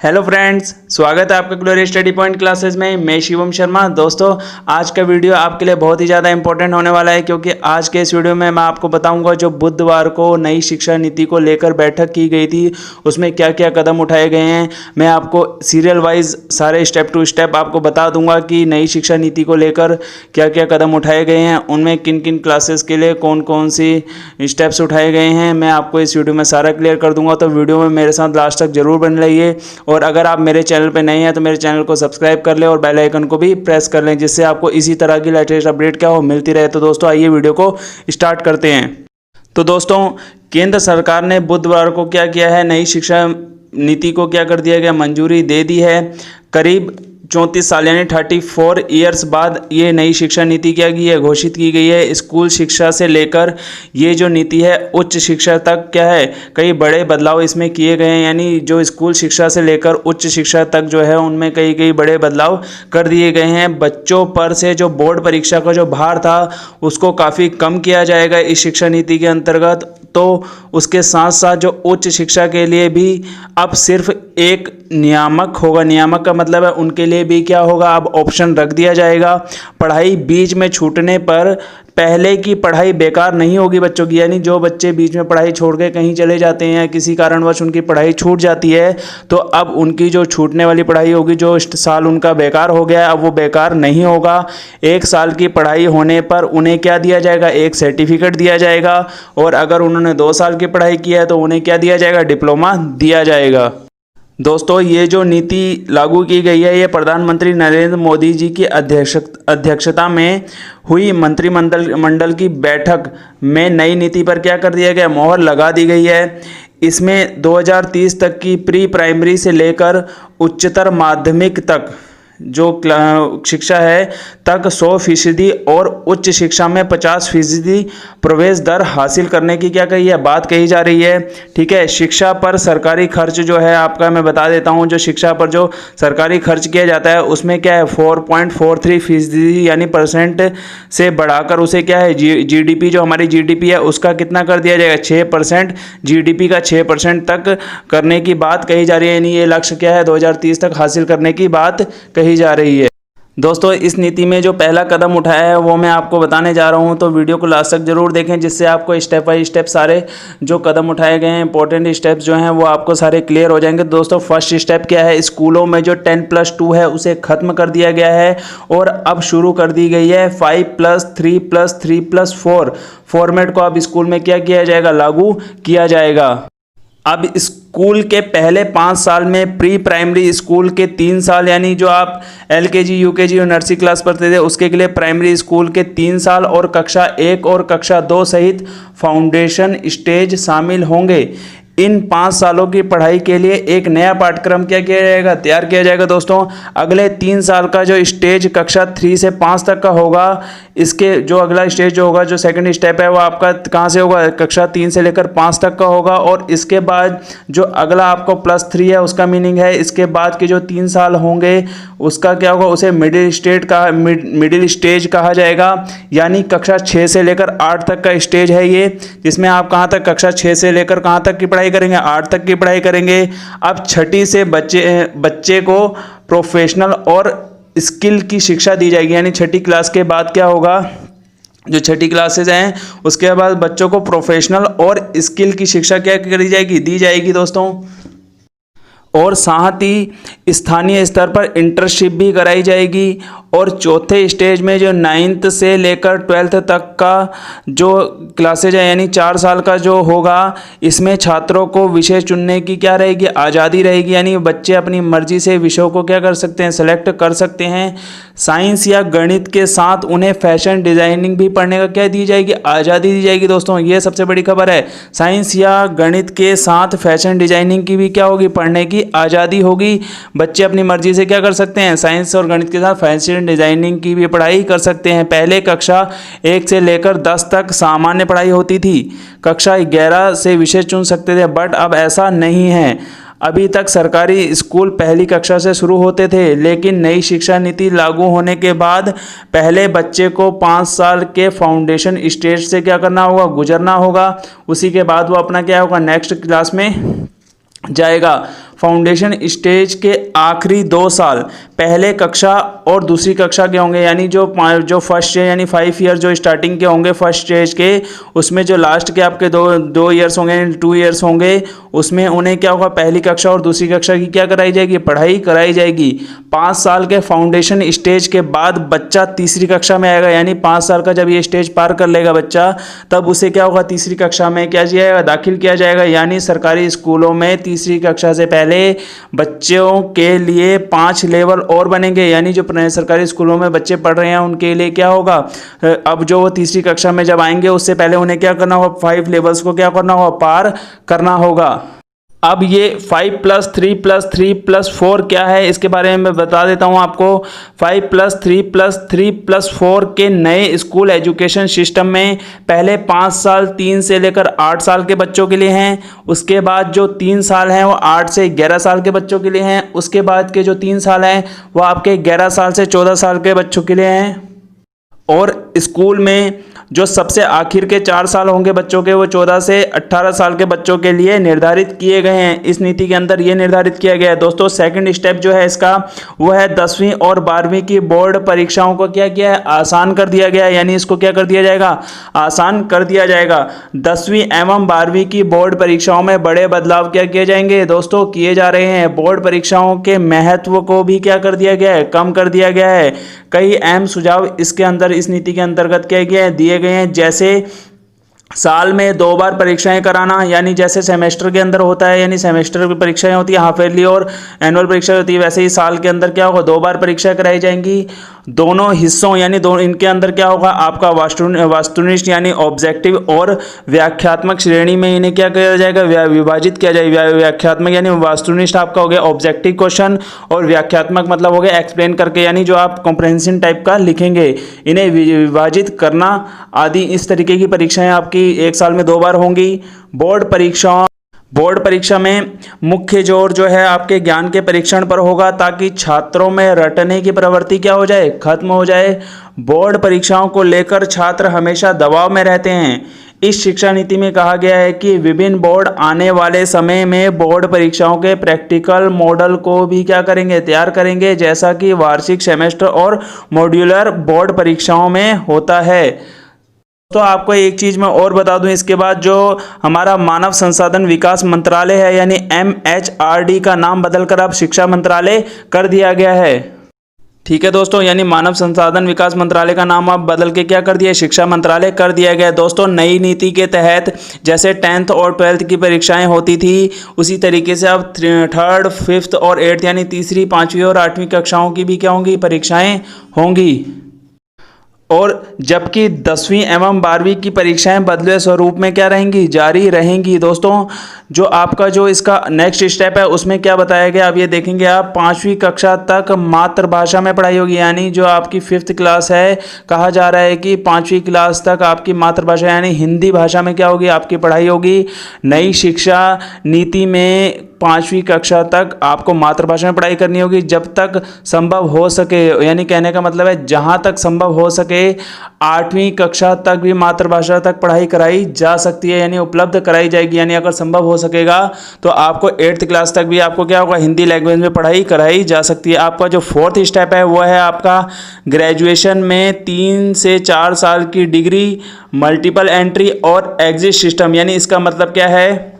Hello friends, स्वागत है आपका ग्लोरी स्टडी पॉइंट क्लासेस में। मैं शिवम शर्मा। दोस्तों, आज का वीडियो आपके लिए बहुत ही ज़्यादा इंपॉर्टेंट होने वाला है, क्योंकि आज के इस वीडियो में मैं आपको बताऊंगा जो बुधवार को नई शिक्षा नीति को लेकर बैठक की गई थी, उसमें क्या क्या कदम उठाए गए हैं। मैं आपको सीरियल वाइज सारे स्टेप टू स्टेप आपको बता दूंगा कि नई शिक्षा नीति को लेकर क्या क्या कदम उठाए गए हैं, उनमें किन किन क्लासेस के लिए कौन कौन सी स्टेप्स उठाए गए हैं। मैं आपको इस वीडियो में सारा क्लियर कर दूंगा, तो वीडियो में मेरे साथ लास्ट तक जरूर बने रहिए। और अगर आप मेरे चैनल पे नए हैं तो मेरे चैनल को सब्सक्राइब कर लें और बेल आइकन को भी प्रेस कर लें, जिससे आपको इसी तरह की लेटेस्ट अपडेट क्या हो मिलती रहे। तो दोस्तों, आइए वीडियो को स्टार्ट करते हैं। तो दोस्तों, केंद्र सरकार ने बुधवार को क्या किया है, नई शिक्षा नीति को क्या कर दिया गया, मंजूरी दे दी है। करीब 34 साल यानी 34 ईयर्स बाद ये नई शिक्षा नीति क्या की है, घोषित की गई है। स्कूल शिक्षा से लेकर ये जो नीति है उच्च शिक्षा तक क्या है, कई बड़े बदलाव इसमें किए गए हैं। यानी जो स्कूल शिक्षा से लेकर उच्च शिक्षा तक जो है उनमें कई बड़े बदलाव कर दिए गए हैं। बच्चों पर से जो बोर्ड परीक्षा का जो भार था उसको काफ़ी कम किया जाएगा इस शिक्षा नीति के अंतर्गत। तो उसके साथ साथ जो उच्च शिक्षा के लिए भी अब सिर्फ एक नियामक होगा। नियामक का मतलब है उनके लिए भी क्या होगा, अब ऑप्शन रख दिया जाएगा। पढ़ाई बीच में छूटने पर पहले की पढ़ाई बेकार नहीं होगी बच्चों की। यानी जो बच्चे बीच में पढ़ाई छोड़ के कहीं चले जाते हैं, किसी कारणवश उनकी पढ़ाई छूट जाती है, तो अब उनकी जो छूटने वाली पढ़ाई होगी, जो साल उनका बेकार हो गया है, अब वो बेकार नहीं होगा। 1 साल की पढ़ाई होने पर उन्हें क्या दिया जाएगा, एक सर्टिफिकेट दिया जाएगा। और अगर उन्होंने 2 साल की पढ़ाई की है तो उन्हें क्या दिया जाएगा, डिप्लोमा दिया जाएगा। दोस्तों, ये जो नीति लागू की गई है, ये प्रधानमंत्री नरेंद्र मोदी जी की अध्यक्षता में हुई मंत्रिमंडल की बैठक में नई नीति पर क्या कर दिया गया, मोहर लगा दी गई है। इसमें 2030 तक की प्री प्राइमरी से लेकर उच्चतर माध्यमिक तक जो शिक्षा है तक 100% और उच्च शिक्षा में 50% प्रवेश दर हासिल करने की क्या कही है, बात कही जा रही है। ठीक है, शिक्षा पर सरकारी खर्च जो है आपका मैं बता देता हूं। जो शिक्षा पर जो सरकारी खर्च किया जाता है उसमें क्या है 4.43% यानी परसेंट से बढ़ाकर उसे क्या है जीडीपी, जो हमारी जीडीपी है उसका कितना कर दिया जाएगा, 6%, जीडीपी का 6% तक करने की बात कही जा रही है। यानी ये लक्ष्य क्या है, 2030 तक हासिल करने की बात कही जा रही है। दोस्तों, इस नीति में जो पहला कदम उठाया है वो मैं आपको बताने जा रहा हूं, तो वीडियो को लास्ट तक जरूर देखें, जिससे आपको स्टेप बाय स्टेप सारे जो कदम उठाए गए हैं, इंपॉर्टेंट स्टेप्स जो हैं वो आपको सारे क्लियर हो जाएंगे। दोस्तों, फर्स्ट स्टेप क्या है, स्कूलों में जो 10+2 है उसे खत्म कर दिया गया है और अब शुरू कर दी गई है 5+3+3+4 फॉर्मेट को अब स्कूल में क्या किया जाएगा, लागू किया जाएगा। अब स्कूल के पहले 5 साल में प्री प्राइमरी स्कूल के 3 साल, यानी जो आप LKG UKG और नर्सरी क्लास पढ़ते थे उसके लिए प्राइमरी स्कूल के 3 साल और कक्षा 1 और कक्षा 2 सहित फाउंडेशन स्टेज शामिल होंगे। इन 5 सालों की पढ़ाई के लिए एक नया पाठ्यक्रम क्या किया जाएगा, तैयार किया जाएगा। दोस्तों, अगले 3 साल का जो स्टेज कक्षा 3 से 5 तक का होगा, इसके जो अगला स्टेज जो होगा, जो सेकंड स्टेप है वो आपका कहाँ से होगा, कक्षा 3 से लेकर 5 तक का होगा। और इसके बाद जो अगला आपको +3 है उसका मीनिंग है इसके बाद के जो 3 साल होंगे उसका क्या होगा, उसे मिडिल स्टेज कहा जाएगा। यानी कक्षा 6 से लेकर 8 तक का स्टेज है ये, जिसमें आप कहाँ तक, कक्षा 6 से लेकर कहाँ तक की पढ़ाई करेंगे, 8 तक की पढ़ाई करेंगे। अब छठी से बच्चे को प्रोफेशनल और स्किल की शिक्षा दी जाएगी। यानी छठी क्लास के बाद क्या होगा, जो छठी क्लासेज हैं उसके बाद बच्चों को प्रोफेशनल और स्किल की शिक्षा क्या करी जाएगी, दी जाएगी दोस्तों। और साथ ही स्थानीय स्तर पर इंटर्नशिप भी कराई जाएगी। और चौथे स्टेज में जो 9th से लेकर 12th तक का जो क्लासेज है, यानी 4 साल का जो होगा, इसमें छात्रों को विषय चुनने की क्या रहेगी, आज़ादी रहेगी। यानी बच्चे अपनी मर्जी से विषयों को क्या कर सकते हैं, सेलेक्ट कर सकते हैं। साइंस या गणित के साथ उन्हें फैशन डिज़ाइनिंग भी पढ़ने का क्या दी जाएगी, आज़ादी दी जाएगी। दोस्तों, ये सबसे बड़ी खबर है, साइंस या गणित के साथ फैशन डिज़ाइनिंग की भी क्या होगी, पढ़ने की आज़ादी होगी। बच्चे अपनी मर्जी से क्या कर सकते हैं, साइंस और गणित के साथ फैशन डिजाइनिंग की भी पढ़ाई कर सकते हैं। पहले कक्षा 1 से लेकर 10 तक सामान्य पढ़ाई होती थी, कक्षा 11 से विषय चुन सकते थे, बट अब ऐसा नहीं है। अभी तक सरकारी स्कूल पहली कक्षा से शुरू होते थे, लेकिन नई शिक्षा नीति लागू होने के बाद पहले बच्चे को 5 साल के फाउंडेशन स्टेज से क्या करना होगा, गुजरना होगा। उसी के बाद वो अपना क्या होगा, नेक्स्ट क्लास में जाएगा। फाउंडेशन स्टेज के आखिरी 2 साल पहले कक्षा और दूसरी कक्षा के होंगे, यानी जो फर्स्ट यानी 5 ईयर जो स्टार्टिंग के होंगे फर्स्ट स्टेज के, उसमें जो लास्ट के आपके दो ईयर्स होंगे, 2 ईयर्स होंगे, उसमें उन्हें क्या होगा, पहली कक्षा और दूसरी कक्षा की क्या कराई जाएगी, पढ़ाई कराई जाएगी। 5 साल के फाउंडेशन स्टेज के बाद बच्चा तीसरी कक्षा में आएगा, यानी 5 साल का जब ये स्टेज पार कर लेगा बच्चा, तब उसे क्या होगा, तीसरी कक्षा में क्या किया जाएगा, दाखिल किया जाएगा। यानी सरकारी स्कूलों में तीसरी कक्षा से पहले बच्चों के लिए 5 लेवल और बनेंगे, यानी जो सरकारी स्कूलों में बच्चे पढ़ रहे हैं उनके लिए क्या होगा, अब जो वो तीसरी कक्षा में जब आएंगे उससे पहले उन्हें क्या करना होगा, 5 लेवल्स को क्या करना होगा, पार करना होगा। अब ये 5+3+3+4 क्या है, इसके बारे में मैं बता देता हूँ आपको। 5+3+3+4 के नए स्कूल एजुकेशन सिस्टम में पहले 5 साल 3 से लेकर 8 साल के बच्चों के लिए हैं, उसके बाद जो 3 साल हैं वो 8 से 11 साल के बच्चों के लिए हैं, उसके बाद के जो 3 साल हैं वो आपके 11 साल से 14 साल के बच्चों के लिए हैं। और स्कूल में जो सबसे आखिर के 4 साल होंगे बच्चों के, वो 14 से 18 साल के बच्चों के लिए निर्धारित किए गए हैं। इस नीति के अंदर ये निर्धारित किया गया है दोस्तों। सेकंड स्टेप जो है इसका वो है 10वीं और 12वीं की बोर्ड परीक्षाओं को क्या किया है, आसान कर दिया गया है, यानी इसको क्या कर दिया जाएगा, आसान कर दिया जाएगा। 10वीं एवं 12वीं की बोर्ड परीक्षाओं में बड़े बदलाव क्या किए जाएंगे दोस्तों, किए जा रहे हैं। बोर्ड परीक्षाओं के महत्व को भी क्या कर दिया गया है, कम कर दिया गया है। कई अहम सुझाव इसके अंदर इस नीति के अंतर्गत क्या दिए गए हैं, जैसे साल में 2 बार परीक्षाएं कराना, यानी जैसे सेमेस्टर के अंदर होता है, यानी सेमेस्टर की परीक्षाएं होती है, हाफ ईयरली और एनुअल परीक्षा होती है, वैसे ही साल के अंदर क्या होगा, 2 बार परीक्षा कराई जाएंगी। दोनों हिस्सों यानी इनके अंदर क्या होगा, आपका वस्तुनिष्ठ यानी ऑब्जेक्टिव और व्याख्यात्मक श्रेणी में इन्हें क्या किया जाएगा, विभाजित किया जाएगा। व्याख्यात्मक यानी वस्तुनिष्ठ आपका हो गया ऑब्जेक्टिव क्वेश्चन, और व्याख्यात्मक मतलब हो गया एक्सप्लेन करके, यानी जो आप कॉम्प्रिहेंशन टाइप का लिखेंगे, इन्हें विभाजित करना आदि। इस तरीके की परीक्षाएं आपकी 1 साल में 2 बार होंगी। बोर्ड परीक्षा में मुख्य जोर जो है आपके ज्ञान के परीक्षण पर होगा, ताकि छात्रों में रटने की प्रवृत्ति क्या हो जाए, खत्म हो जाए। बोर्ड परीक्षाओं को लेकर छात्र हमेशा दबाव में रहते हैं। इस शिक्षा नीति में कहा गया है कि विभिन्न बोर्ड आने वाले समय में बोर्ड परीक्षाओं के प्रैक्टिकल मॉडल को भी क्या करेंगे, तैयार करेंगे, जैसा कि वार्षिक, सेमेस्टर और मॉड्यूलर बोर्ड परीक्षाओं में होता है। तो आपको एक चीज़ मैं और बता दूं, इसके बाद जो हमारा मानव संसाधन विकास मंत्रालय है, यानी MHRD का नाम बदलकर अब शिक्षा मंत्रालय कर दिया गया है। ठीक है दोस्तों, यानी मानव संसाधन विकास मंत्रालय का नाम अब बदल के क्या कर दिया, शिक्षा मंत्रालय कर दिया गया। दोस्तों नई नीति के तहत जैसे 10th और 12th की परीक्षाएं होती थी, उसी तरीके से अब 3rd, 5th और 8th यानी तीसरी, 5वीं और 8वीं कक्षाओं की भी क्या होंगी, परीक्षाएं होंगी। और जबकि 10वीं एवं 12वीं की परीक्षाएं बदले स्वरूप में क्या रहेंगी, जारी रहेंगी। दोस्तों जो आपका जो इसका नेक्स्ट स्टेप है उसमें क्या बताया गया, अब ये देखेंगे आप, 5वीं कक्षा तक मातृभाषा में पढ़ाई होगी, यानी जो आपकी 5th क्लास है, कहा जा रहा है कि 5वीं क्लास तक आपकी मातृभाषा यानी हिंदी भाषा में क्या होगी, आपकी पढ़ाई होगी। नई शिक्षा नीति में 5वीं कक्षा तक आपको मातृभाषा में पढ़ाई करनी होगी, जब तक संभव हो सके, यानी कहने का मतलब है जहाँ तक संभव हो सके 8वीं कक्षा तक भी मातृभाषा तक पढ़ाई कराई जा सकती है, यानी उपलब्ध कराई जाएगी। यानी अगर संभव हो सकेगा तो आपको 8th क्लास तक भी आपको क्या होगा, हिंदी लैंग्वेज में पढ़ाई कराई जा सकती है। आपका जो 4th स्टेप है वो है आपका ग्रेजुएशन में 3 से 4 साल की डिग्री, मल्टीपल एंट्री और एग्जिट सिस्टम। यानी इसका मतलब क्या है,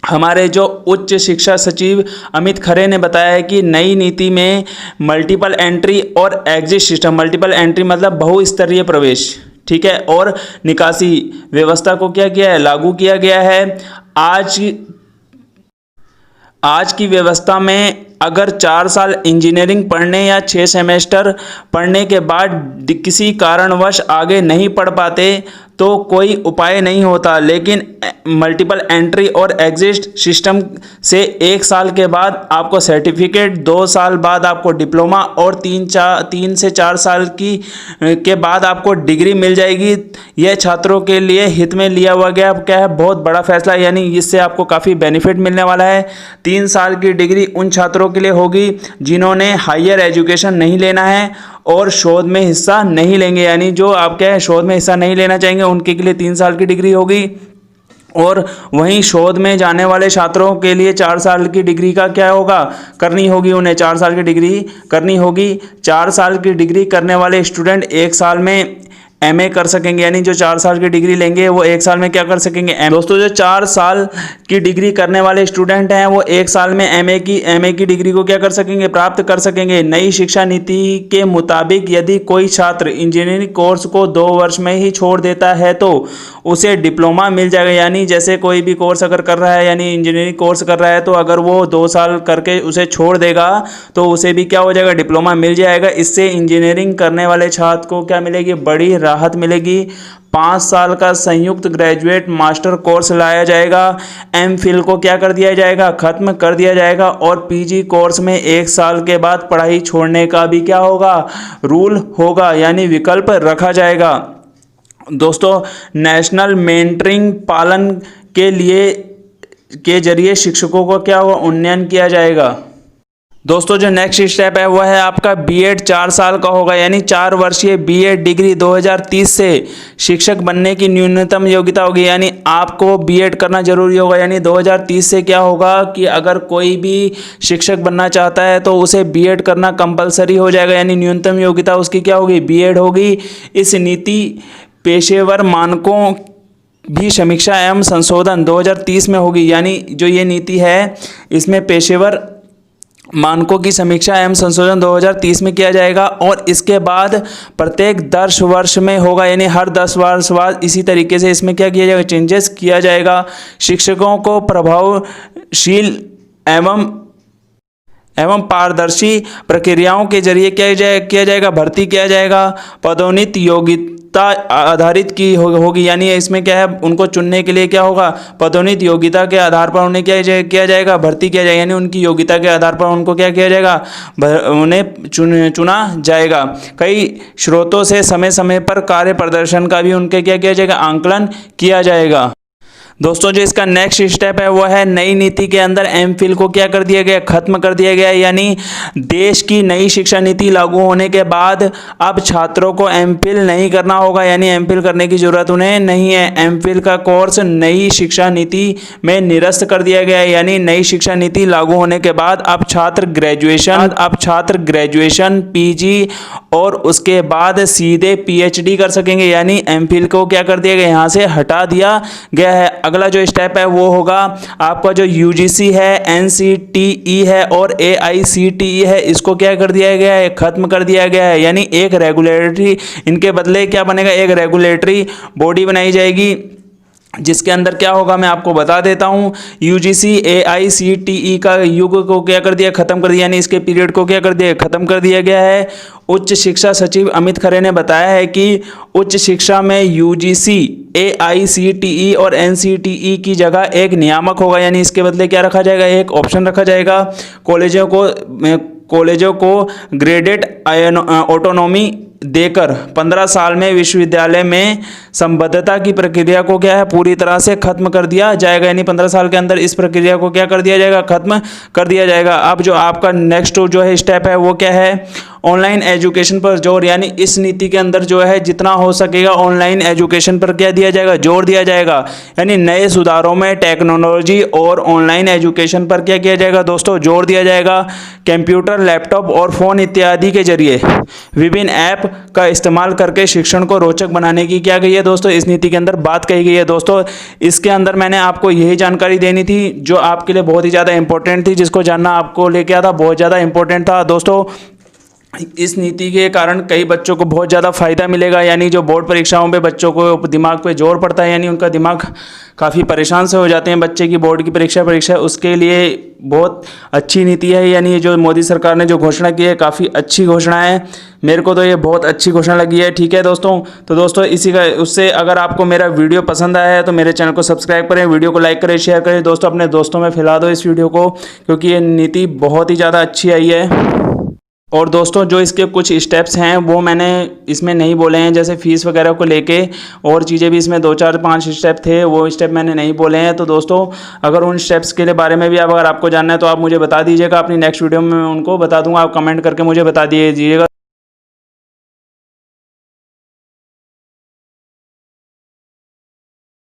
हमारे जो उच्च शिक्षा सचिव अमित खरे ने बताया है कि नई नीति में मल्टीपल एंट्री और एग्जिट सिस्टम, मल्टीपल एंट्री मतलब बहुस्तरीय प्रवेश, ठीक है, और निकासी व्यवस्था को क्या किया है, लागू किया गया है। आज की व्यवस्था में अगर 4 साल इंजीनियरिंग पढ़ने या 6 सेमेस्टर पढ़ने के बाद किसी कारणवश आगे नहीं पढ़ पाते तो कोई उपाय नहीं होता, लेकिन मल्टीपल एंट्री और एग्जिट सिस्टम से 1 साल के बाद आपको सर्टिफिकेट, 2 साल बाद आपको डिप्लोमा और 3 से 4 साल के बाद आपको डिग्री मिल जाएगी। यह छात्रों के लिए हित में लिया हुआ गया क्या है, बहुत बड़ा फैसला, यानी इससे आपको काफ़ी बेनिफिट मिलने वाला है। 3 साल की डिग्री उन छात्रों के लिए होगी जिन्होंने हायर एजुकेशन नहीं लेना है और शोध में हिस्सा नहीं लेंगे, यानी जो आप क्या है शोध में हिस्सा नहीं लेना चाहेंगे उनके लिए 3 साल की डिग्री होगी। और वहीं शोध में जाने वाले छात्रों के लिए 4 साल की डिग्री का क्या होगा, करनी होगी, उन्हें 4 साल की डिग्री करनी होगी। 4 साल की डिग्री करने वाले स्टूडेंट 1 साल में एमए कर सकेंगे, यानी जो 4 साल की डिग्री लेंगे वो 1 साल में क्या कर सकेंगे, दोस्तों जो 4 साल की डिग्री करने वाले स्टूडेंट हैं वो 1 साल में एमए की डिग्री को क्या कर सकेंगे, प्राप्त कर सकेंगे। नई शिक्षा नीति के मुताबिक यदि कोई छात्र इंजीनियरिंग कोर्स को 2 वर्ष में ही छोड़ देता है तो उसे डिप्लोमा मिल जाएगा। यानी जैसे कोई भी कोर्स अगर कर रहा है, यानी इंजीनियरिंग कोर्स कर रहा है, तो अगर वो 2 साल करके उसे छोड़ देगा तो उसे भी क्या हो जाएगा, डिप्लोमा मिल जाएगा। इससे इंजीनियरिंग करने वाले छात्र को क्या मिलेगी, बड़ी राहत मिलेगी। 5 साल का संयुक्त ग्रेजुएट मास्टर कोर्स लाया जाएगा। एमफिल को क्या कर दिया जाएगा, खत्म कर दिया जाएगा। और पीजी कोर्स में 1 साल के बाद पढ़ाई छोड़ने का भी क्या होगा, रूल होगा, यानी विकल्प रखा जाएगा। दोस्तों नेशनल मेंटरिंग पालन के जरिए शिक्षकों को क्या होगा, उन्नयन किया जाएगा। दोस्तों जो नेक्स्ट स्टेप है वह है आपका बीएड 4 साल का होगा, यानी 4 वर्षीय बीएड डिग्री 2030 से शिक्षक बनने की न्यूनतम योग्यता होगी, यानी आपको बीएड करना जरूरी होगा। यानी 2030 से क्या होगा कि अगर कोई भी शिक्षक बनना चाहता है तो उसे बीएड करना कंपलसरी हो जाएगा, यानी न्यूनतम योग्यता उसकी क्या होगी, बीएड होगी। इस नीति पेशेवर मानकों भी समीक्षा एवं संशोधन 2030 में होगी, यानी जो ये नीति है इसमें पेशेवर मानकों की समीक्षा एवं संशोधन 2030 में किया जाएगा। और इसके बाद प्रत्येक 10 वर्ष में होगा, यानी हर 10 वर्ष बाद इसी तरीके से इसमें क्या किया जाएगा, चेंजेस किया जाएगा। शिक्षकों को प्रभावशील एवं पारदर्शी प्रक्रियाओं के जरिए किया जाएगा, भर्ती किया जाएगा। पदोन्नति योग्यता आधारित की होगी, यानी इसमें क्या है, उनको चुनने के लिए क्या होगा, पदोन्नति योग्यता के आधार पर उन्हें किया जाएगा, भर्ती किया जाएगा, यानी उनकी योग्यता के आधार पर उनको क्या किया जाएगा, उन्हें चुना जाएगा। कई स्रोतों से समय समय पर कार्य प्रदर्शन का भी उनके क्या किया जाएगा, आंकलन किया जाएगा। दोस्तों जो इसका नेक्स्ट स्टेप है वो है नई नीति के अंदर एमफिल को क्या कर दिया गया, खत्म कर दिया गया। यानी देश की नई शिक्षा नीति लागू होने के बाद अब छात्रों को एमफिल नहीं करना होगा, यानी एमफिल करने की जरूरत उन्हें नहीं है। एमफिल का कोर्स नई शिक्षा नीति में निरस्त कर दिया गया है, यानी नई शिक्षा नीति लागू होने के बाद अब छात्र ग्रेजुएशन पीजी और उसके बाद सीधे पीएचडी कर सकेंगे, यानी एमफिल को क्या कर दिया गया, यहाँ से हटा दिया गया है। अगला जो स्टेप है वो होगा आपका जो यूजीसी है, एनसीटीई है और एआईसीटीई है, इसको क्या कर दिया गया है, खत्म कर दिया गया है। यानी एक रेगुलेटरी, इनके बदले क्या बनेगा, एक रेगुलेटरी बॉडी बनाई जाएगी, जिसके अंदर क्या होगा मैं आपको बता देता हूं। यूजीसी एआईसीटीई का युग को क्या कर दिया, खत्म कर दिया, यानी इसके पीरियड को क्या कर दिया, खत्म कर दिया गया है। उच्च शिक्षा सचिव अमित खरे ने बताया है कि उच्च शिक्षा में यूजीसी एआईसीटीई और एनसीटीई की जगह एक नियामक होगा, यानी इसके बदले क्या रखा जाएगा, एक ऑप्शन रखा जाएगा। कॉलेजों को ग्रेडेड ऑटोनॉमी देकर 15 साल में विश्वविद्यालय में संबद्धता की प्रक्रिया को क्या है, पूरी तरह से खत्म कर दिया जाएगा, यानी 15 साल के अंदर इस प्रक्रिया को क्या कर दिया जाएगा, खत्म कर दिया जाएगा। अब जो आपका नेक्स्ट जो है स्टेप है वो क्या है, ऑनलाइन एजुकेशन पर जोर, यानी इस नीति के अंदर जो है जितना हो सकेगा ऑनलाइन एजुकेशन पर क्या दिया जाएगा, जोर दिया जाएगा। यानी नए सुधारों में टेक्नोलॉजी और ऑनलाइन एजुकेशन पर क्या किया जाएगा दोस्तों, जोर दिया जाएगा। कंप्यूटर, लैपटॉप और फ़ोन इत्यादि के जरिए विभिन्न ऐप का इस्तेमाल करके शिक्षण को रोचक बनाने की क्या कही है दोस्तों, इस नीति के अंदर बात कही गई है। दोस्तों इसके अंदर मैंने आपको यही जानकारी देनी थी जो आपके लिए बहुत ही ज़्यादा इंपॉर्टेंट थी, जिसको जानना आपको लेके आता बहुत ज़्यादा इंपॉर्टेंट था। दोस्तों इस नीति के कारण कई बच्चों को बहुत ज़्यादा फ़ायदा मिलेगा, यानी जो बोर्ड परीक्षाओं में बच्चों को दिमाग पे जोर पड़ता है, यानी उनका दिमाग काफ़ी परेशान से हो जाते हैं बच्चे की बोर्ड की परीक्षा, उसके लिए बहुत अच्छी नीति है। यानी जो मोदी सरकार ने जो घोषणा की है काफ़ी अच्छी घोषणा है, मेरे को तो ये बहुत अच्छी घोषणा लगी है। ठीक है दोस्तों, तो दोस्तों इसी का उससे अगर आपको मेरा वीडियो पसंद आया है तो मेरे चैनल को सब्सक्राइब करें, वीडियो को लाइक करें, शेयर करें दोस्तों, अपने दोस्तों में फैला दो इस वीडियो को, क्योंकि ये नीति बहुत ही ज़्यादा अच्छी आई है। और दोस्तों जो इसके कुछ स्टेप्स हैं वो मैंने इसमें नहीं बोले हैं, जैसे फीस वगैरह को लेके और चीज़ें भी इसमें 2 4 5 स्टेप थे, वो स्टेप मैंने नहीं बोले हैं। तो दोस्तों अगर उन स्टेप्स के बारे में भी अगर आपको जानना है तो आप मुझे बता दीजिएगा, अपनी नेक्स्ट वीडियो में मैं उनको बता दूंगा, आप कमेंट करके मुझे बता दीजिएगा।